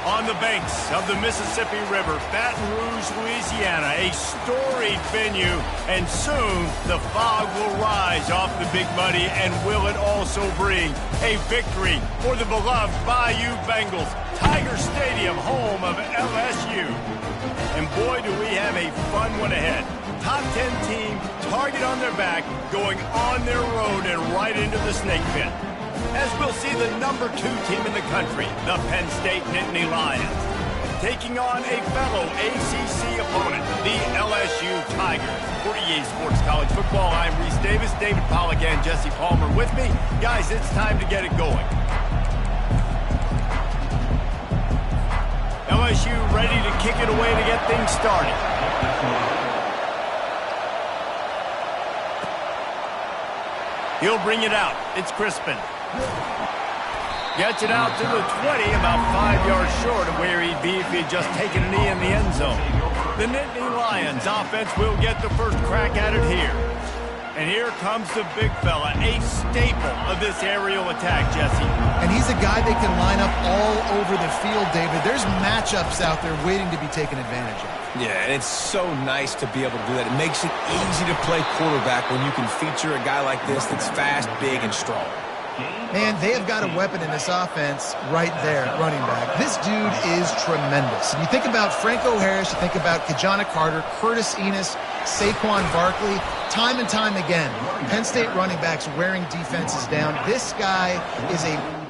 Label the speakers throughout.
Speaker 1: On the banks of the Mississippi River, Baton Rouge, Louisiana, a storied venue, and soon the fog will rise off the Big Muddy, and will it also bring a victory for the beloved Bayou Bengals, Tiger Stadium, home of LSU. And boy, do we have a fun one ahead. Top 10 team, target on their back, going on their road and right into the snake pit. As we'll see the number 2 team in the country, the Penn State Nittany Lions, taking on a fellow ACC opponent, the LSU Tigers. For EA Sports College Football, I'm Reese Davis, David Pollack, and Jesse Palmer with me. Guys, it's time to get it going. LSU ready to kick it away to get things started. He'll bring it out. It's Crispin. Gets it out to the 20, about 5 yards short of where he'd be if he'd just taken a knee in the end zone. The Nittany Lions offense will get the first crack at it here. And here comes the big fella, a staple of this aerial attack, Jesse.
Speaker 2: And he's a guy they can line up all over the field, David. There's matchups out there waiting to be taken advantage of.
Speaker 3: Yeah, and it's so nice to be able to do that. It makes it easy to play quarterback when you can feature a guy like this that's fast, big, and strong.
Speaker 2: Man, they have got a weapon in this offense right there, running back. This dude is tremendous. And you think about Franco Harris, you think about Kajana Carter, Curtis Enos, Saquon Barkley, time and time again, Penn State running backs wearing defenses down. This guy is a...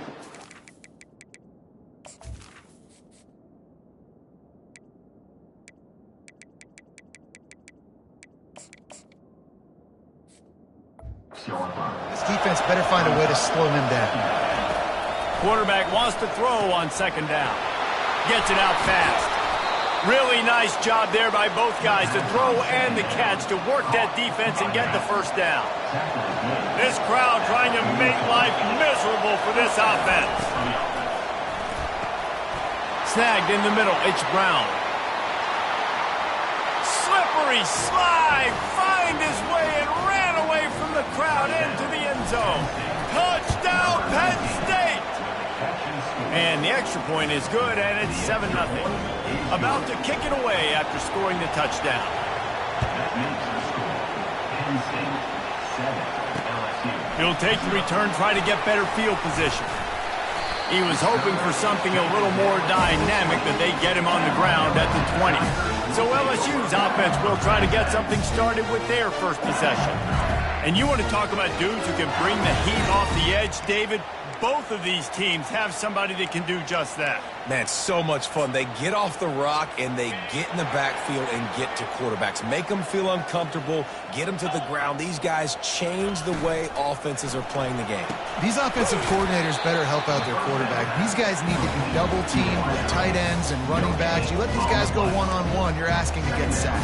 Speaker 2: This defense better find a way to slow him down.
Speaker 1: Quarterback wants to throw on second down. Gets it out fast. Really nice job there by both guys to throw and the catch to work that defense and get the first down. This crowd trying to make life miserable for this offense. Snagged in the middle. It's Brown. Slippery slide. Find his way and ran away from the crowd into the end zone. Touchdown, Penn State! And the extra point is good, and it's 7-0. About to kick it away after scoring the touchdown. He'll take the return, try to get better field position. He was hoping for something a little more dynamic, that they get him on the ground at the 20. So LSU's offense will try to get something started with their first possession. And you want to talk about dudes who can bring the heat off the edge, David? Both of these teams have somebody that can do just that.
Speaker 3: Man, it's so much fun. They get off the rock and they get in the backfield and get to quarterbacks. Make them feel uncomfortable, get them to the ground. These guys change the way offenses are playing the game.
Speaker 2: These offensive coordinators better help out their quarterback. These guys need to be double-teamed with tight ends and running backs. You let these guys go one-on-one, you're asking to get sacked.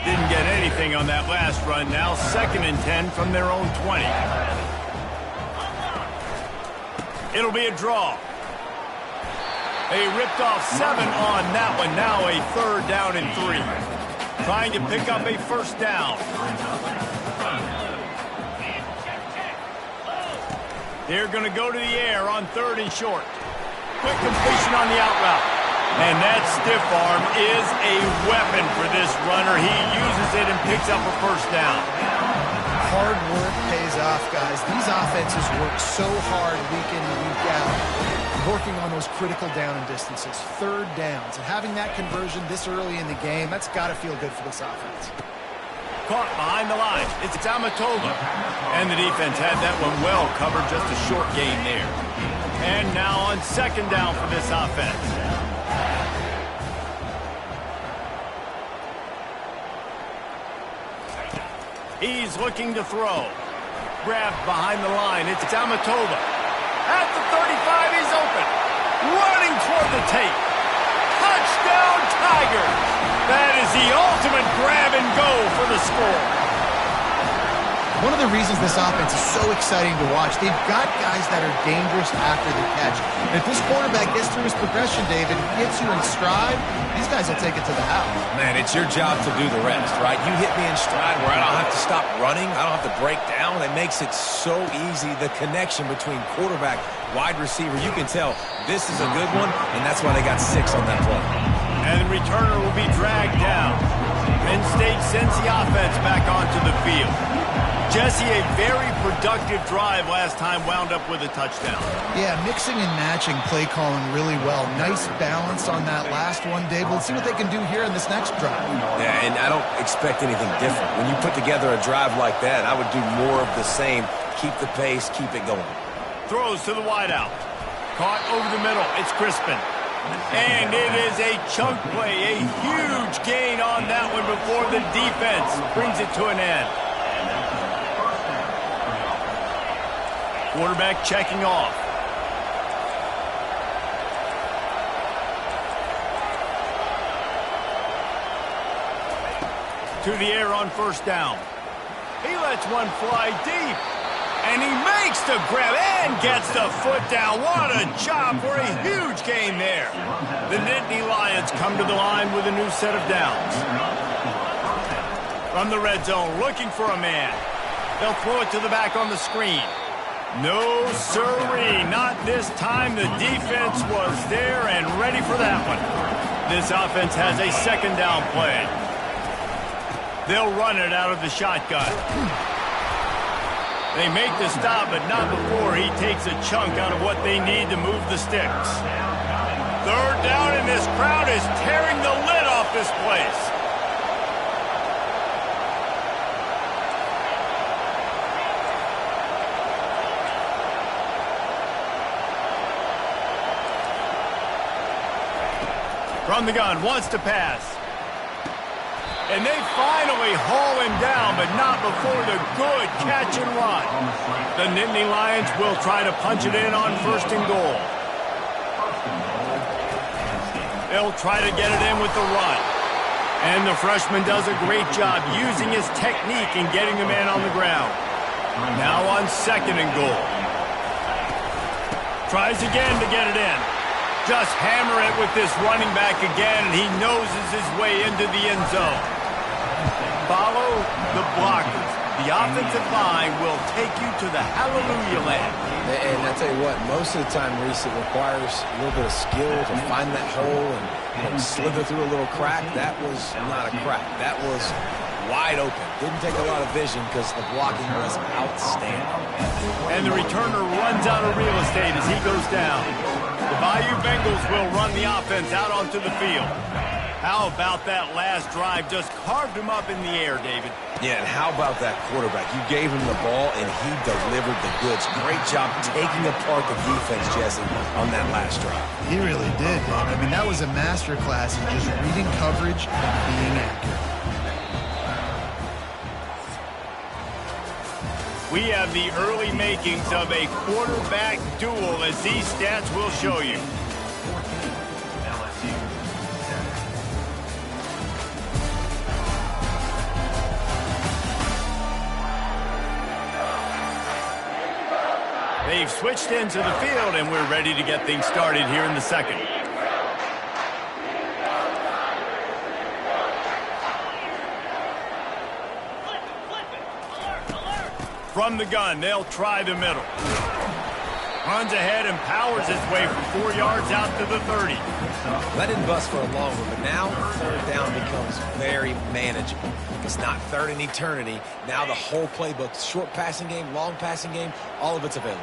Speaker 1: Didn't get anything on that last run. Now 2nd and 10 from their own 20. It'll be a draw. They ripped off 7 on that one. Now a 3rd down and 3. Trying to pick up a first down. They're going to go to the air on 3rd and short. Quick completion on the out route. And that stiff arm is a weapon for this runner. He uses it and picks up a first down.
Speaker 2: Hard work pays off, guys. These offenses work so hard week in and week out, working on those critical down and distances, 3rd downs. And having that conversion this early in the game, that's got to feel good for this offense.
Speaker 1: Caught behind the line. It's Amatola. And the defense had that one well covered, just a short gain there. And now on 2nd down for this offense. He's looking to throw. Grabbed behind the line. It's Amatola. At the 35, he's open. Running toward the tape. Touchdown, Tigers. That is the ultimate grab and go for the score.
Speaker 2: One of the reasons this offense is so exciting to watch, they've got guys that are dangerous after the catch. And if this quarterback gets through his progression, David, gets you in stride, these guys will take it to the house.
Speaker 3: Man, it's your job to do the rest, right? You hit me in stride where I don't have to stop running. I don't have to break down. It makes it so easy. The connection between quarterback, wide receiver, you can tell this is a good one, and that's why they got 6 on that play.
Speaker 1: And the returner will be dragged down. Penn State sends the offense back onto the field. Jesse, a very productive drive last time wound up with a touchdown.
Speaker 2: Yeah, mixing and matching play calling really well. Nice balance on that last one, Dave. Let's see what they can do here in this next drive.
Speaker 3: Yeah, and I don't expect anything different. When you put together a drive like that, I would do more of the same. Keep the pace, keep it going.
Speaker 1: Throws to the wideout. Caught over the middle. It's Crispin. And it is a chunk play, a huge gain on that one before the defense brings it to an end. Quarterback checking off. To the air on first down. He lets one fly deep. And he makes the grab and gets the foot down. What a job for a huge gain there. The Nittany Lions come to the line with a new set of downs. From the red zone, looking for a man. They'll throw it to the back on the screen. No sirree, not this time. The defense was there and ready for that one. This offense has a second down play. They'll run it out of the shotgun. They make the stop, but not before he takes a chunk out of what they need to move the sticks. Third down, and this crowd is tearing the lid off this place. From the gun, wants to pass. And they finally haul him down, but not before the good catch and run. The Nittany Lions will try to punch it in on first and goal. They'll try to get it in with the run. And the freshman does a great job using his technique and getting the man on the ground. Now on second and goal. Tries again to get it in. Just hammer it with this running back again, and he noses his way into the end zone. Follow the blockers. The offensive line will take you to the hallelujah land.
Speaker 3: And I tell you what, most of the time, Reese, it requires a little bit of skill to find that hole and slither through a little crack. That was not a crack. That was wide open. Didn't take a lot of vision because the blocking was outstanding.
Speaker 1: And the returner runs out of real estate as he goes down. The Bayou Bengals will run the offense out onto the field. How about that last drive? Just carved him up in the air, David.
Speaker 3: Yeah, and how about that quarterback? You gave him the ball, and he delivered the goods. Great job taking apart the defense, Jesse, on that last drive.
Speaker 2: He really did, man. I mean, that was a masterclass in just reading coverage and being accurate.
Speaker 1: We have the early makings of a quarterback duel, as these stats will show you. They've switched into the field, and we're ready to get things started here in the second. From the gun, they'll try the middle. Runs ahead and powers his way for 4 yards out to the 30.
Speaker 3: That didn't bust for a long one, but now third down becomes very manageable. It's not third in eternity. Now the whole playbook, short passing game, long passing game, all of it's available.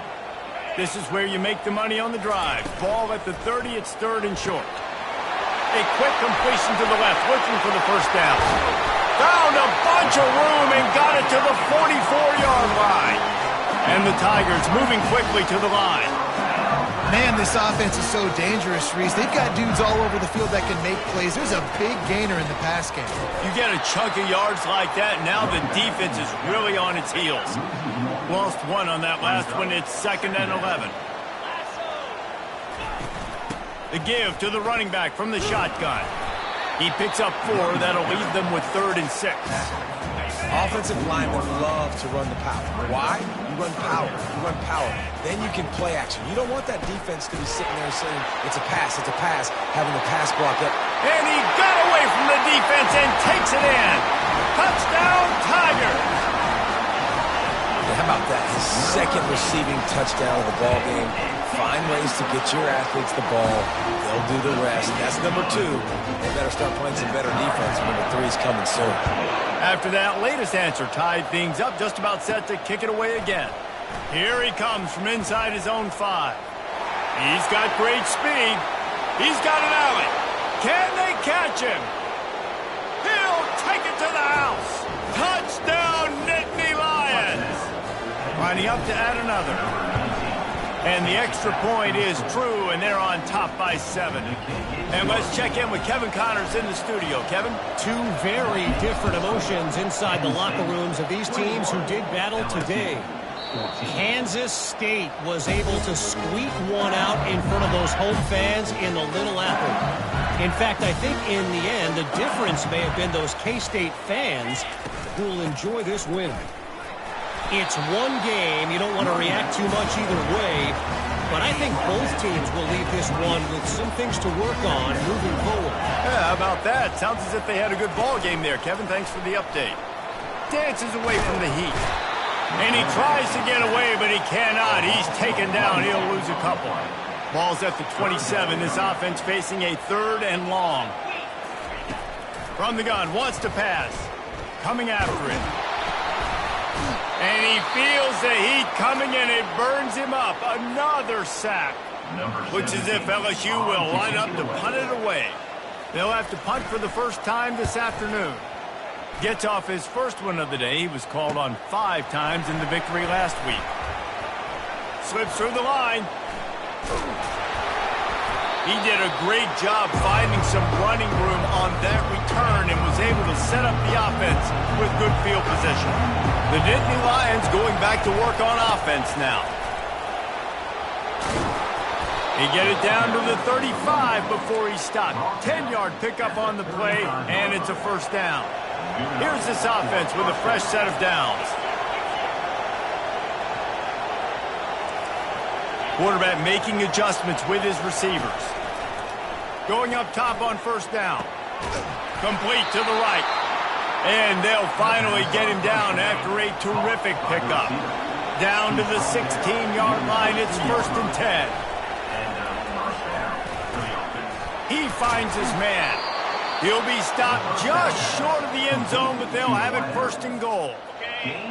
Speaker 1: This is where you make the money on the drive. Ball at the 30, it's third and short. A quick completion to the left, looking for the first down. Found a bunch of room and got it to the 44-yard line. And the Tigers moving quickly to the line.
Speaker 2: Man, this offense is so dangerous, Reese. They've got dudes all over the field that can make plays. There's a big gainer in the pass game.
Speaker 1: You get a chunk of yards like that, now the defense is really on its heels. Lost one on that last one. It's second and 11. The give to the running back from the shotgun. He picks up 4. That'll leave them with third and 6.
Speaker 3: Offensive linemen love to run the power. Why? You run power. You run power. Then you can play action. You don't want that defense to be sitting there saying, it's a pass, having the pass block up.
Speaker 1: And he got away from the defense and takes it in. Touchdown, Tigers.
Speaker 3: And how about that? His second receiving touchdown of the ball game. Find ways to get your athletes the ball. They'll do the rest. That's number 2. They better start playing some better defense. Number 3 is coming soon.
Speaker 1: After that latest answer tied things up, just about set to kick it away again. Here he comes from inside his own 5. He's got great speed. He's got an alley. Can they catch him? He'll take it to the house. Touchdown, Nittany Lions. Lining up to add another. And the extra point is true, and they're on top by 7. And let's check in with Kevin Connors in the studio. Kevin?
Speaker 4: Two very different emotions inside the locker rooms of these teams who did battle today. Kansas State was able to squeak one out in front of those home fans in the Little Apple. In fact, I think in the end, the difference may have been those K-State fans who will enjoy this win. It's one game. You don't want to react too much either way. But I think both teams will leave this one with some things to work on moving forward.
Speaker 1: Yeah, how about that? Sounds as if they had a good ball game there. Kevin, thanks for the update. Dances away from the heat. And he tries to get away, but he cannot. He's taken down. He'll lose a couple. Ball's at the 27. This offense facing a 3rd and long. From the gun, wants to pass. Coming after it. And he feels the heat coming, and it burns him up. Another sack. Looks as if LSU will line up to punt it away. They'll have to punt for the first time this afternoon. Gets off his first one of the day. He was called on 5 times in the victory last week. Slips through the line. He did a great job finding some running room on that return and was able to set up the offense with good field position. The Nittany Lions going back to work on offense now. He get it down to the 35 before he stopped. 10-yard pickup on the play, and it's a first down. Here's this offense with a fresh set of downs. Quarterback making adjustments with his receivers. Going up top on first down. Complete to the right. And they'll finally get him down after a terrific pickup. Down to the 16-yard line. It's 1st and 10. He finds his man. He'll be stopped just short of the end zone, but they'll have it 1st and goal.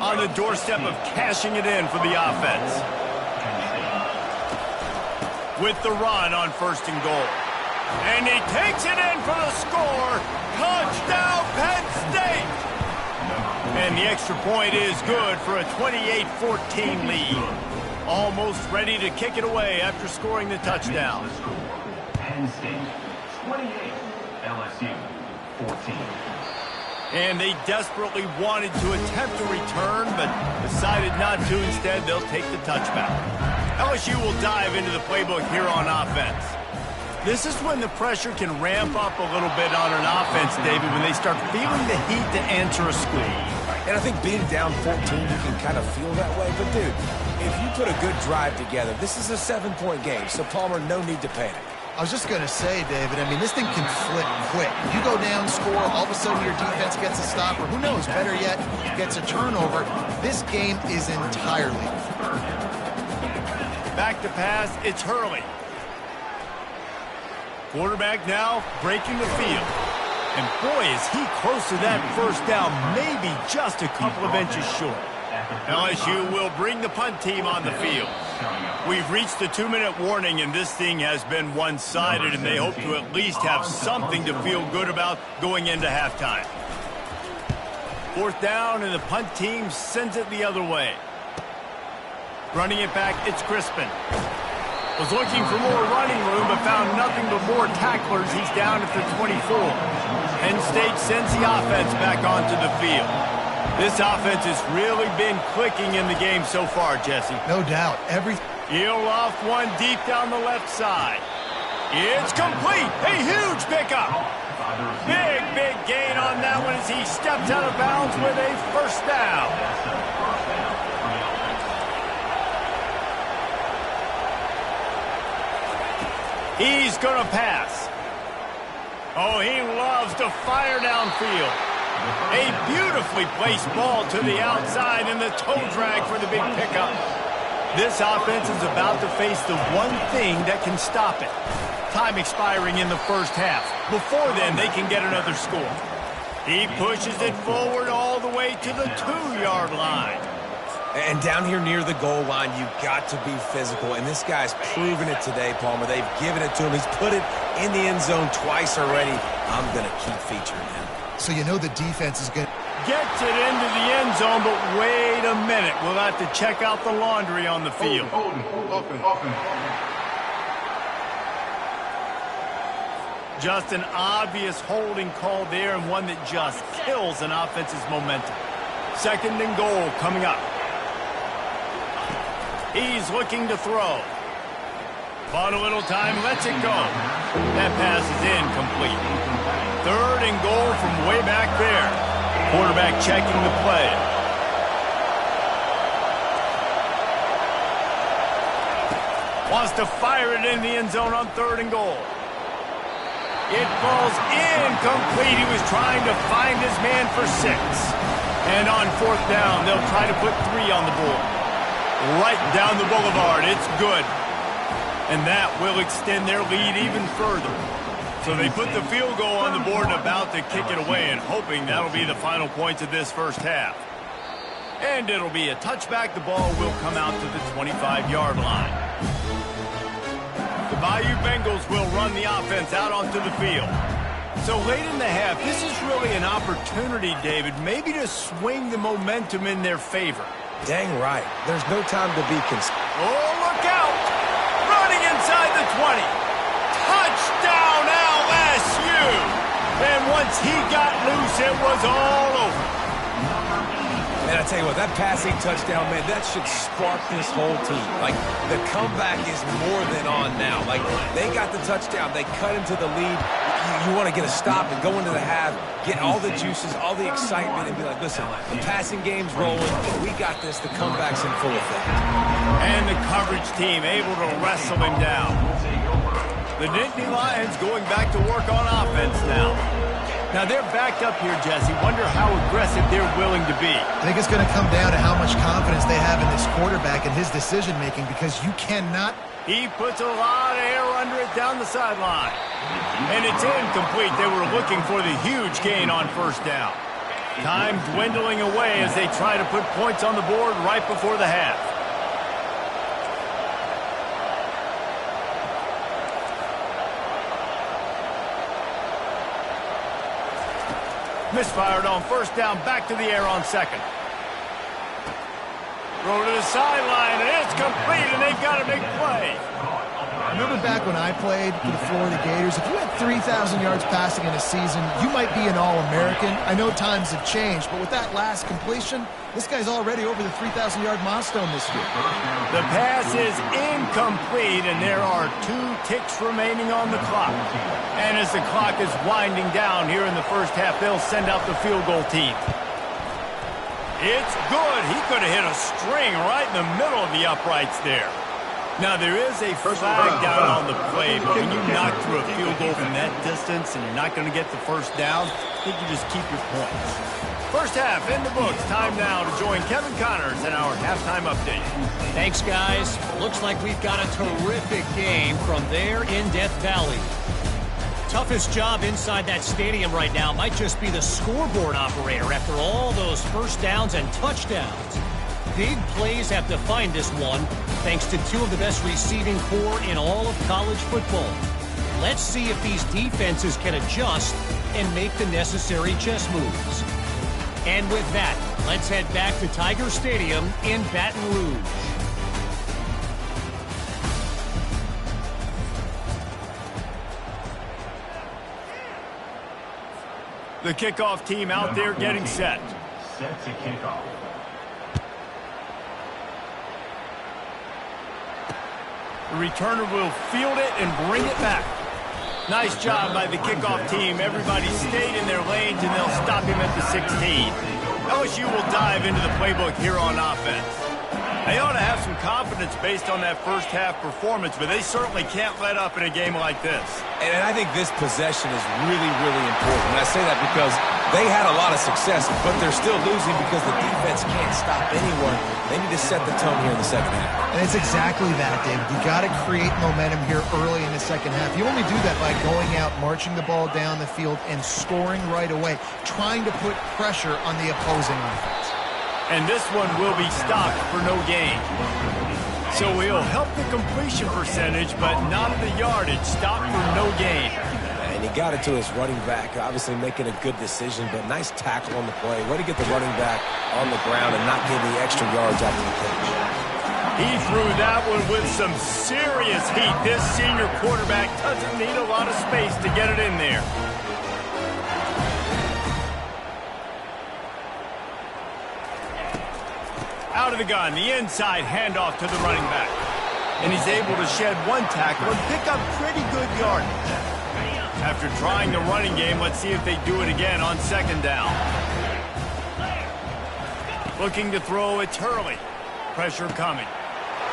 Speaker 1: On the doorstep of cashing it in for the offense. With the run on 1st and goal. And he takes it in for the score. Touchdown, Penn State! And the extra point is good for a 28-14 lead. Almost ready to kick it away after scoring the touchdown.
Speaker 5: Penn State, 28, LSU, 14.
Speaker 1: And they desperately wanted to attempt a return, but decided not to. Instead, they'll take the touchback. LSU will dive into the playbook here on offense. This is when the pressure can ramp up a little bit on an offense, David, when they start feeling the heat to answer a squeeze.
Speaker 3: And I think being down 14, you can kind of feel that way. But, dude, if you put a good drive together, this is a 7-point game. So, Palmer, no need to panic.
Speaker 2: I was just going to say, David, I mean, this thing can flip quick. You go down, score, all of a sudden your defense gets a stop, or who knows, better yet, gets a turnover. This game is entirely.
Speaker 1: Back to pass, it's Hurley. Quarterback now breaking the field. And boy, is he close to that first down, maybe just a couple of inches short. LSU will bring the punt team on the field. We've reached the 2-minute warning, and this thing has been one-sided, and they hope to at least have something to feel good about going into halftime. 4th down, and the punt team sends it the other way. Running it back, it's Crispin. Was looking for more running room, but found nothing but more tacklers. He's down at the 24. Penn State sends the offense back onto the field. This offense has really been clicking in the game so far, Jesse.
Speaker 2: No doubt.
Speaker 1: He'll off one deep down the left side. It's complete. A huge pickup. Big gain on that one as he steps out of bounds with a first down. He's going to pass. Oh, he loves to fire downfield. A beautifully placed ball to the outside and the toe drag for the big pickup. This offense is about to face the one thing that can stop it. Time expiring in the first half. Before then, they can get another score. He pushes it forward all the way to the 2-yard line.
Speaker 3: And down here near the goal line, you've got to be physical. And this guy's proven it today, Palmer. They've given it to him. He's put it in the end zone twice already. I'm going to keep featuring him.
Speaker 2: So you know the defense is going to...
Speaker 1: Gets it into the end zone, but wait a minute. We'll have to check out the laundry on the field. Just an obvious holding call there, and one that just kills an offense's momentum. 2nd and goal coming up. He's looking to throw. Bought a little time, lets it go. That pass is incomplete. 3rd and goal from way back there. Quarterback checking the play. Wants to fire it in the end zone on 3rd and goal. It falls incomplete. He was trying to find his man for 6. And on 4th down, they'll try to put 3 on the board. Right down the boulevard. It's good. And that will extend their lead even further. So they put the field goal on the board and about to kick it away, and hoping that'll be the final points of this first half. And it'll be a touchback. The ball will come out to the 25-yard line. The Bayou Bengals will run the offense out onto the field. So late in the half, this is really an opportunity, David, maybe to swing the momentum in their favor.
Speaker 3: Dang right. There's no time to be concerned.
Speaker 1: Oh, look out! Running inside the 20. Touchdown, LSU! And once he got loose, it was all over.
Speaker 3: And I tell you what, that passing touchdown, man, that should spark this whole team. Like, the comeback is more than on now. Like, they got the touchdown. They cut into the lead. You want to get a stop and go into the half, get all the juices, all the excitement, and be like, listen, the passing game's rolling. We got this. The comeback's in full effect.
Speaker 1: And the coverage team able to wrestle him down. The Nittany Lions going back to work on offense now. Now they're backed up here, Jesse. Wonder how aggressive they're willing to be.
Speaker 2: I think it's going to come down to how much confidence they have in this quarterback and his decision-making, because you cannot...
Speaker 1: He puts a lot of air under it down the sideline. And it's incomplete. They were looking for the huge gain on 1st down. Time dwindling away as they try to put points on the board right before the half. Misfired on 1st down, back to the air on 2nd. Throw to the sideline, and it's complete, and they've got a big play.
Speaker 2: Remember back when I played for the Florida Gators, if you had 3,000 yards passing in a season, you might be an All-American. I know times have changed, but with that last completion, this guy's already over the 3,000-yard milestone this year.
Speaker 1: The pass is incomplete, and there are 2 ticks remaining on the clock. And as the clock is winding down here in the first half, they'll send out the field goal team. It's good. He could have hit a string right in the middle of the uprights there. Now, there is a flag down on the play, but when you knock through a field goal from that distance and you're not going to get the 1st down, I think you just keep your points. First half in the books. Time now to join Kevin Connors in our halftime update.
Speaker 4: Thanks, guys. Looks like we've got a terrific game from there in Death Valley. Toughest job inside that stadium right now might just be the scoreboard operator after all those 1st downs and touchdowns. Big plays have defined this one, thanks to 2 of the best receiving corps in all of college football. Let's see if these defenses can adjust and make the necessary chess moves. And with that, let's head back to Tiger Stadium in Baton Rouge.
Speaker 1: The kickoff team out there getting set.
Speaker 5: Set to kick off.
Speaker 1: The returner will field it and bring it back. Nice job by the kickoff team. Everybody stayed in their lanes, and they'll stop him at the 16. LSU will dive into the playbook here on offense. They ought to have some confidence based on that first half performance, but they certainly can't let up in a game like this.
Speaker 3: And I think this possession is really, really important. And I say that because they had a lot of success, but they're still losing because the defense can't stop anyone. They need to set the tone here in the second half.
Speaker 2: And it's exactly that, David. You got to create momentum here early in the second half. You only do that by going out, marching the ball down the field, and scoring right away, trying to put pressure on the opposing offense.
Speaker 1: And this one will be stopped for no gain. So he'll help the completion percentage, but not the yardage. Stopped for no gain.
Speaker 3: And he got it to his running back, obviously making a good decision, but nice tackle on the play. Way to get the running back on the ground and not give the extra yards after the catch.
Speaker 1: He threw that one with some serious heat. This senior quarterback doesn't need a lot of space to get it in there. Out of the gun, the inside handoff to the running back. And he's able to shed one tackle and pick up pretty good yardage. After trying the running game, let's see if they do it again on second down. Looking to throw, it's Hurley. Pressure coming.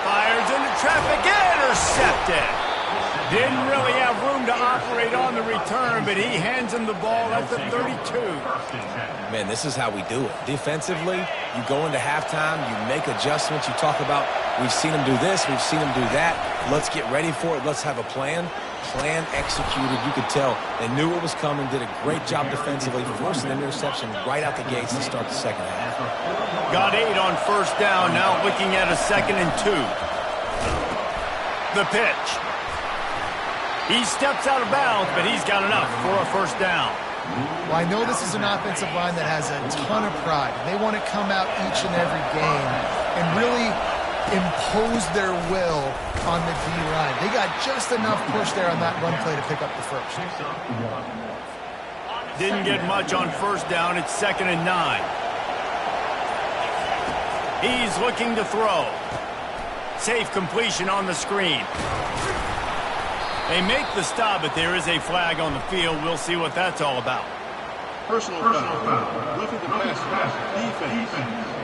Speaker 1: Fires into traffic, intercepted. Didn't really have room to operate on the return, but he hands him the ball at the 32.
Speaker 3: Man, this is how we do it. Defensively, you go into halftime, you make adjustments. You talk about, we've seen them do this, we've seen them do that. Let's get ready for it. Let's have a plan. Plan executed. You could tell they knew what was coming, did a great job defensively, forced an interception right out the gates to start the second half.
Speaker 1: Got 8 on first down, now looking at a 2nd and 2. The pitch. He steps out of bounds, but he's got enough for a first down.
Speaker 2: Well, I know this is an offensive line that has a ton of pride. They want to come out each and every game and really impose their will on the D-line. They got just enough push there on that run play to pick up the first.
Speaker 1: Didn't get much on first down. It's 2nd and 9. He's looking to throw. Safe completion on the screen. They make the stop, but there is a flag on the field. We'll see what that's all about.
Speaker 6: Personal foul. Roughing the passer. Defense.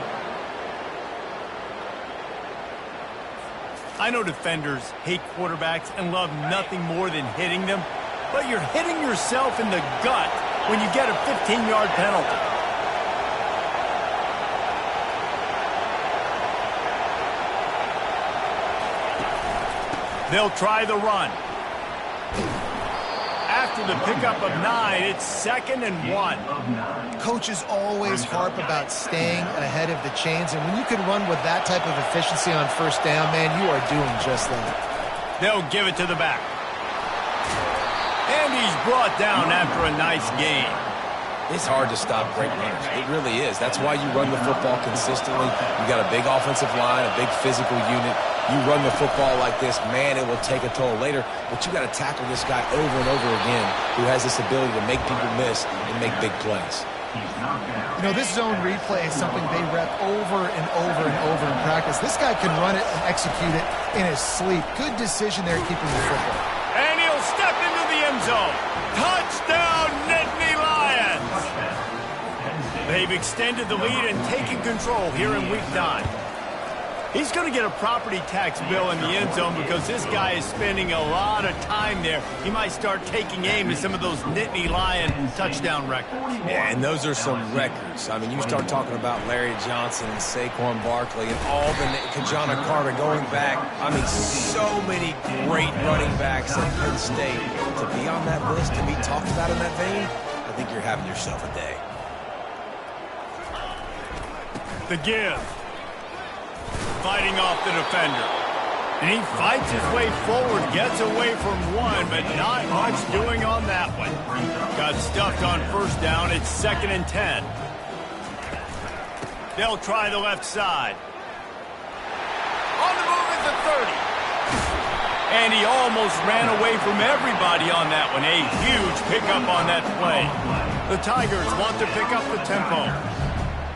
Speaker 1: I know defenders hate quarterbacks and love nothing more than hitting them, but you're hitting yourself in the gut when you get a 15-yard penalty. They'll try the run. After the pickup of 9, it's 2nd and 1.
Speaker 2: Coaches always harp about staying ahead of the chains, and when you can run with that type of efficiency on first down, man, you are doing just that.
Speaker 1: They'll give it to the back. And he's brought down after a nice gain.
Speaker 3: It's hard to stop great runners. It really is. That's why you run the football consistently. You got a big offensive line, a big physical unit. You run the football like this, man, it will take a toll later. But you got to tackle this guy over and over again who has this ability to make people miss and make big plays.
Speaker 2: You know, this zone replay is something they rep over and over and over in practice. This guy can run it and execute it in his sleep. Good decision there keeping the football.
Speaker 1: And he'll step into the end zone. Touchdown, Nittany Lions! They've extended the lead and taken control here in Week 9. He's going to get a property tax bill in the end zone because this guy is spending a lot of time there. He might start taking aim at some of those Nittany Lion touchdown records.
Speaker 3: Yeah, and those are some records. I mean, you start talking about Larry Johnson and Saquon Barkley and all the Kajana Carter going back. I mean, so many great running backs at Penn State. To be on that list, to be talked about in that vein, I think you're having yourself a day.
Speaker 1: The give. Fighting off the defender. And he fights his way forward, gets away from one, but not much doing on that one. Got stuffed on first down. It's 2nd and 10. They'll try the left side. On the move at the 30. And he almost ran away from everybody on that one. A huge pickup on that play. The Tigers want to pick up the tempo.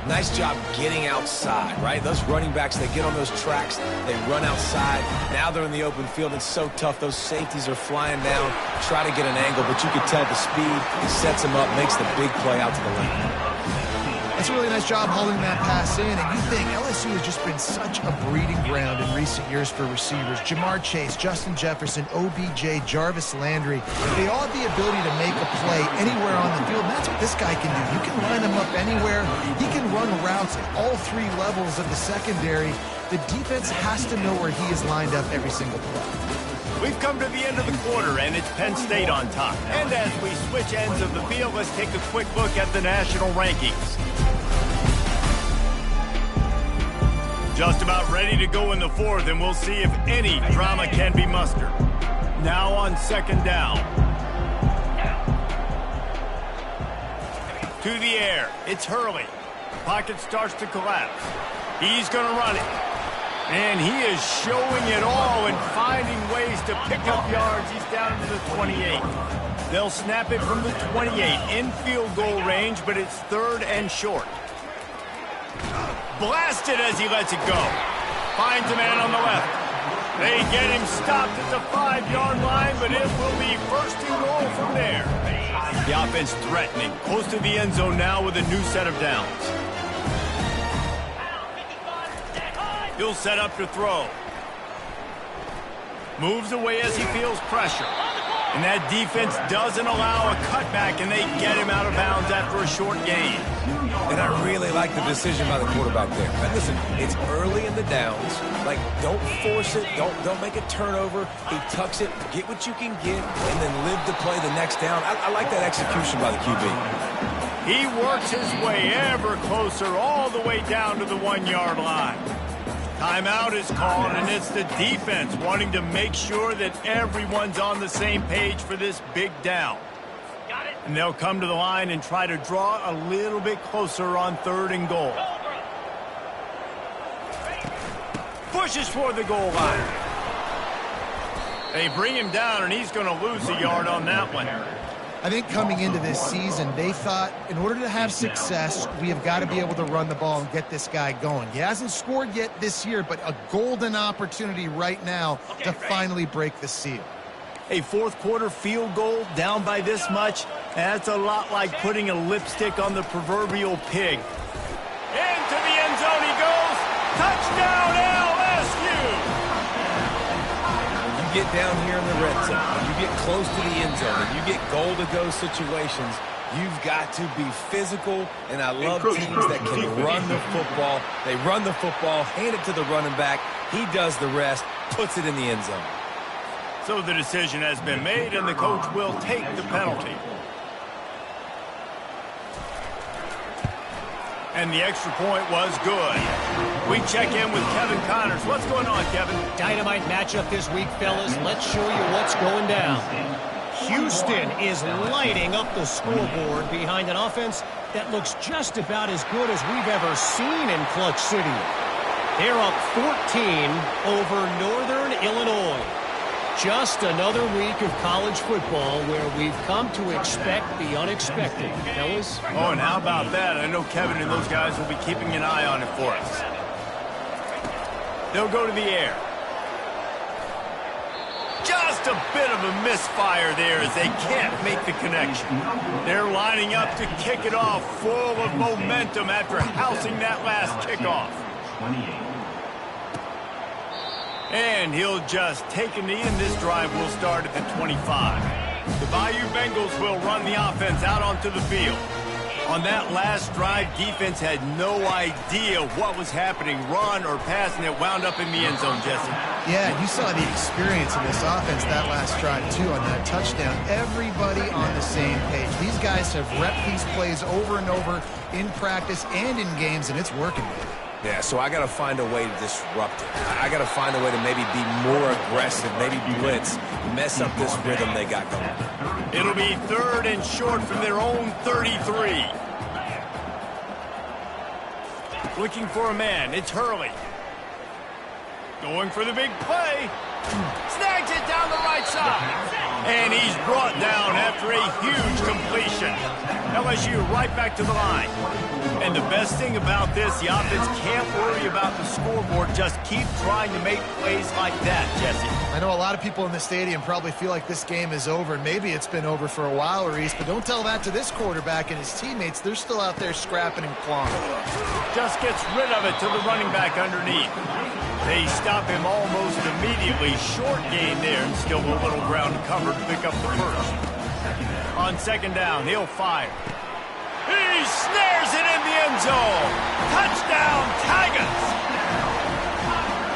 Speaker 3: Nice job getting outside, right? Those running backs, they get on those tracks, they run outside. Now they're in the open field. It's so tough. Those safeties are flying down, try to get an angle, but you can tell the speed sets them up, makes the big play out to the left.
Speaker 2: That's a really nice job holding that pass in, and you think LSU has just been such a breeding ground in recent years for receivers. Jamar Chase, Justin Jefferson, OBJ, Jarvis Landry, they all have the ability to make a play anywhere on the field, and that's what this guy can do. You can line him up anywhere. He can run routes at all three levels of the secondary. The defense has to know where he is lined up every single play.
Speaker 1: We've come to the end of the quarter, and it's Penn State on top. And as we switch ends of the field, let's take a quick look at the national rankings. Just about ready to go in the fourth, and we'll see if any drama can be mustered. Now on second down. To the air. It's Hurley. Pocket starts to collapse. He's going to run it. And he is showing it all and finding ways to pick up yards. He's down to the 28. They'll snap it from the 28 in field goal range, but it's third and short. Blasted as he lets it go. Finds a man on the left. They get him stopped at the 5-yard line, but it will be first and goal from there. The offense threatening, close to the end zone now with a new set of downs. He'll set up to throw. Moves away as he feels pressure. And that defense doesn't allow a cutback, and they get him out of bounds after a short gain.
Speaker 3: And I really like the decision by the quarterback there. But listen, it's early in the downs. Like, don't force it. Don't make a turnover. He tucks it, get what you can get, and then live to play the next down. I like that execution by the QB.
Speaker 1: He works his way ever closer all the way down to the 1-yard line. Timeout is called, and it's the defense wanting to make sure that everyone's on the same page for this big down. And they'll come to the line and try to draw a little bit closer on third and goal. Pushes for the goal line. They bring him down, and he's going to lose a yard on that one.
Speaker 2: I think coming into this season, they thought in order to have success, we have got to be able to run the ball and get this guy going. He hasn't scored yet this year, but a golden opportunity right now to finally break the seal.
Speaker 1: A fourth-quarter field goal down by this much, that's a lot like putting a lipstick on the proverbial pig. Into the end zone he goes. Touchdown, LSU!
Speaker 3: You get down here in the red zone, you get close to the end zone, and you get goal-to-go situations, you've got to be physical, and I love teams that can run the football. They run the football, hand it to the running back, he does the rest, puts it in the end zone.
Speaker 1: So the decision has been made, and the coach will take the penalty. And the extra point was good. We check in with Kevin Connors. What's going on, Kevin?
Speaker 4: Dynamite matchup this week, fellas. Let's show you what's going down. Houston is lighting up the scoreboard behind an offense that looks just about as good as we've ever seen in Clutch City. They're up 14 over Northern Illinois. Just another week of college football where we've come to expect the unexpected, fellas.
Speaker 1: Oh, and how about that? I know Kevin and those guys will be keeping an eye on it for us. They'll go to the air. Just a bit of a misfire there as they can't make the connection. They're lining up to kick it off full of momentum after housing that last kickoff.
Speaker 5: 28.
Speaker 1: And he'll just take a knee, and this drive will start at the 25. The Bayou Bengals will run the offense out onto the field. On that last drive, defense had no idea what was happening, run or pass, and it wound up in the end zone, Jesse.
Speaker 2: Yeah, you saw the experience in this offense that last drive, too, on that touchdown. Everybody on the same page. These guys have repped these plays over and over in practice and in games, and it's working.
Speaker 3: Yeah, so I got to find a way to disrupt it. I got to find a way to maybe be more aggressive, maybe blitz, mess up this rhythm they got going.
Speaker 1: It'll be third and short from their own 33. Looking for a man, it's Hurley. Going for the big play. Snags it down the right side. And he's brought down after a huge completion. LSU right back to the line. And the best thing about this, the offense can't worry about the scoreboard. Just keep trying to make plays like that, Jesse.
Speaker 2: I know a lot of people in the stadium probably feel like this game is over. Maybe it's been over for a while, Reese, but don't tell that to this quarterback and his teammates. They're still out there scrapping and clawing.
Speaker 1: Just gets rid of it to the running back underneath. They stop him almost immediately. Short gain there, and still a little ground cover to pick up the first. On second down, he'll fire. He snares it in the end zone. Touchdown, Tigers.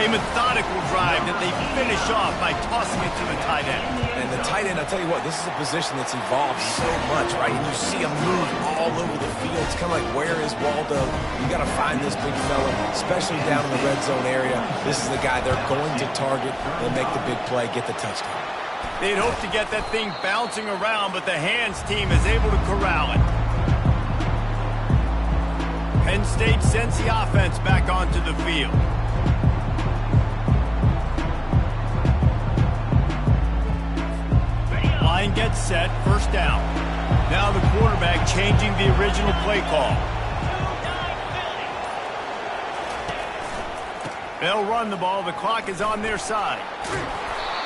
Speaker 1: A methodical drive that they finish off by tossing it to the tight end.
Speaker 3: And the tight end, I'll tell you what, this is a position that's evolved so much, right? And you see him move all over the field. It's kind of like, where is Waldo? You got to find this big fella, especially down in the red zone area. This is the guy they're going to target and make the big play, get the touchdown.
Speaker 1: They'd hope to get that thing bouncing around, but the hands team is able to corral it. Penn State sends the offense back onto the field. Line gets set, first down. Now the quarterback changing the original play call. They'll run the ball. The clock is on their side.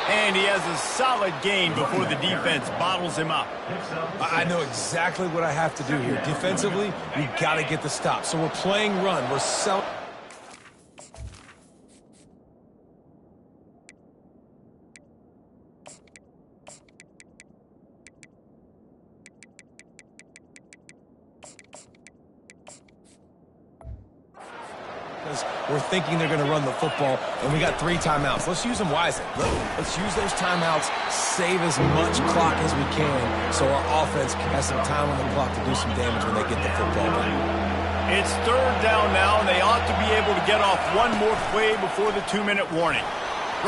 Speaker 1: And he has a solid gain before the defense bottles him up.
Speaker 3: I know exactly what I have to do here. Defensively, we got to get the stop. So we're playing run. We're selling. We're thinking they're going to run the football, and we got 3 timeouts. Let's use them wisely. Let's use those timeouts, save as much clock as we can so our offense has some time on the clock to do some damage when they get the football back.
Speaker 1: It's third down now, and they ought to be able to get off one more play before the 2-minute warning.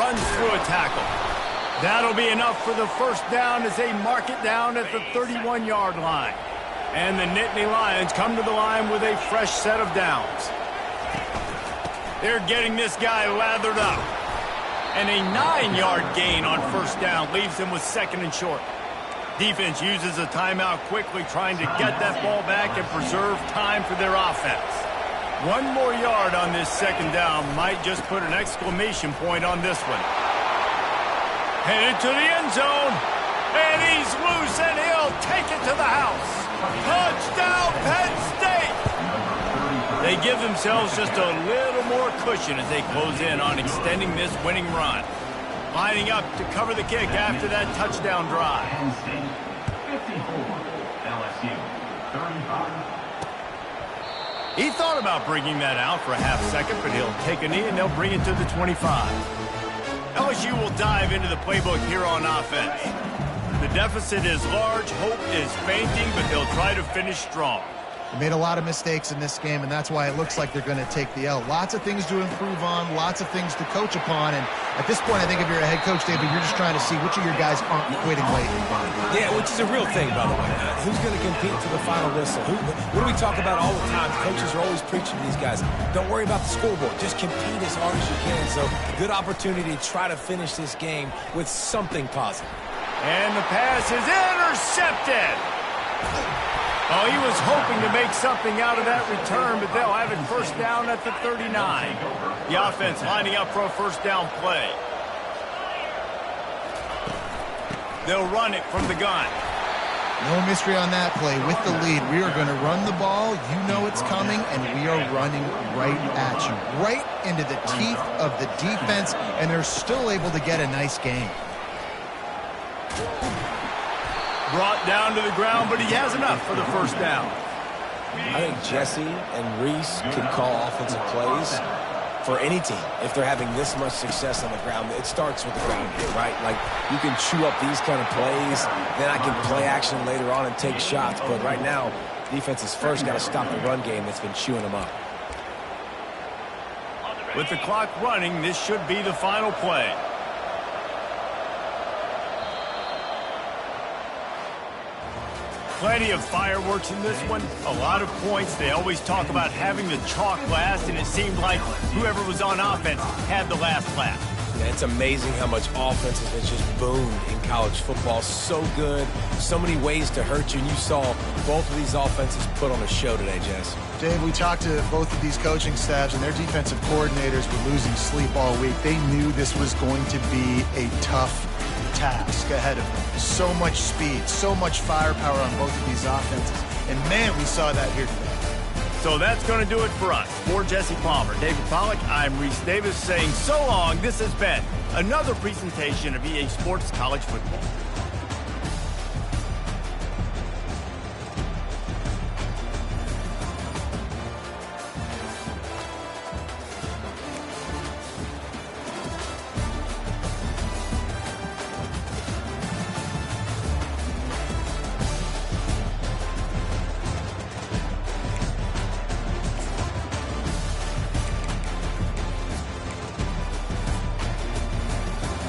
Speaker 1: Runs through a tackle. That'll be enough for the first down as they mark it down at the 31-yard line. And the Nittany Lions come to the line with a fresh set of downs. They're getting this guy lathered up. And a 9-yard gain on first down leaves them with second and short. Defense uses a timeout quickly, trying to get that ball back and preserve time for their offense. One more yard on this second down might just put an exclamation point on this one. Headed to the end zone. And he's loose, and he'll take it to the house. Touchdown, Penn State! They give themselves just a little more cushion as they close in on extending this winning run. Lining up to cover the kick after that touchdown drive.
Speaker 5: Penn State 54, LSU 35.
Speaker 1: He thought about bringing that out for a half second, but he'll take a knee and they'll bring it to the 25. LSU will dive into the playbook here on offense. The deficit is large, hope is fainting, but they'll try to finish strong.
Speaker 2: They made a lot of mistakes in this game, and that's why it looks like they're going to take the L. Lots of things to improve on, lots of things to coach upon, and at this point, I think if you're a head coach, David, you're just trying to see which of your guys aren't quitting late.
Speaker 3: Yeah, which is a real thing, by the way. Who's going to compete to the final whistle? What do we talk about all the time? Coaches are always preaching to these guys. Don't worry about the scoreboard. Just compete as hard as you can. So, good opportunity to try to finish this game with something positive.
Speaker 1: And the pass is intercepted. Oh, he was hoping to make something out of that return, but they'll have it first down at the 39. The offense lining up for a first down play. They'll run it from the gun.
Speaker 2: No mystery on that play. With the lead, we are going to run the ball. You know it's coming, and we are running right at you. Right into the teeth of the defense, and they're still able to get a nice gain.
Speaker 1: Brought down to the ground, but he has enough for the first down.
Speaker 3: I think Jesse and Reese can call offensive plays for any team. If they're having this much success on the ground, it starts with the ground game, right? Like, you can chew up these kind of plays, then I can play action later on and take shots. But right now, defense has first got to stop the run game that's been chewing them up.
Speaker 1: With the clock running, this should be the final play. Plenty of fireworks in this one, a lot of points. They always talk about having the chalk last, and it seemed like whoever was on offense had the last laugh.
Speaker 3: Yeah, It's amazing how much offense has just boomed in college football. So good, so many ways to hurt you, and you saw both of these offenses put on a show today, Jess.
Speaker 2: Dave, we talked to both of these coaching staffs, and their defensive coordinators were losing sleep all week. They knew this was going to be a tough task ahead of them. So much speed, so much firepower on both of these offenses. And, man, we saw that here today.
Speaker 1: So that's going to do it for us. For Jesse Palmer, David Pollack, I'm Reese Davis saying so long. This has been another presentation of EA Sports College Football.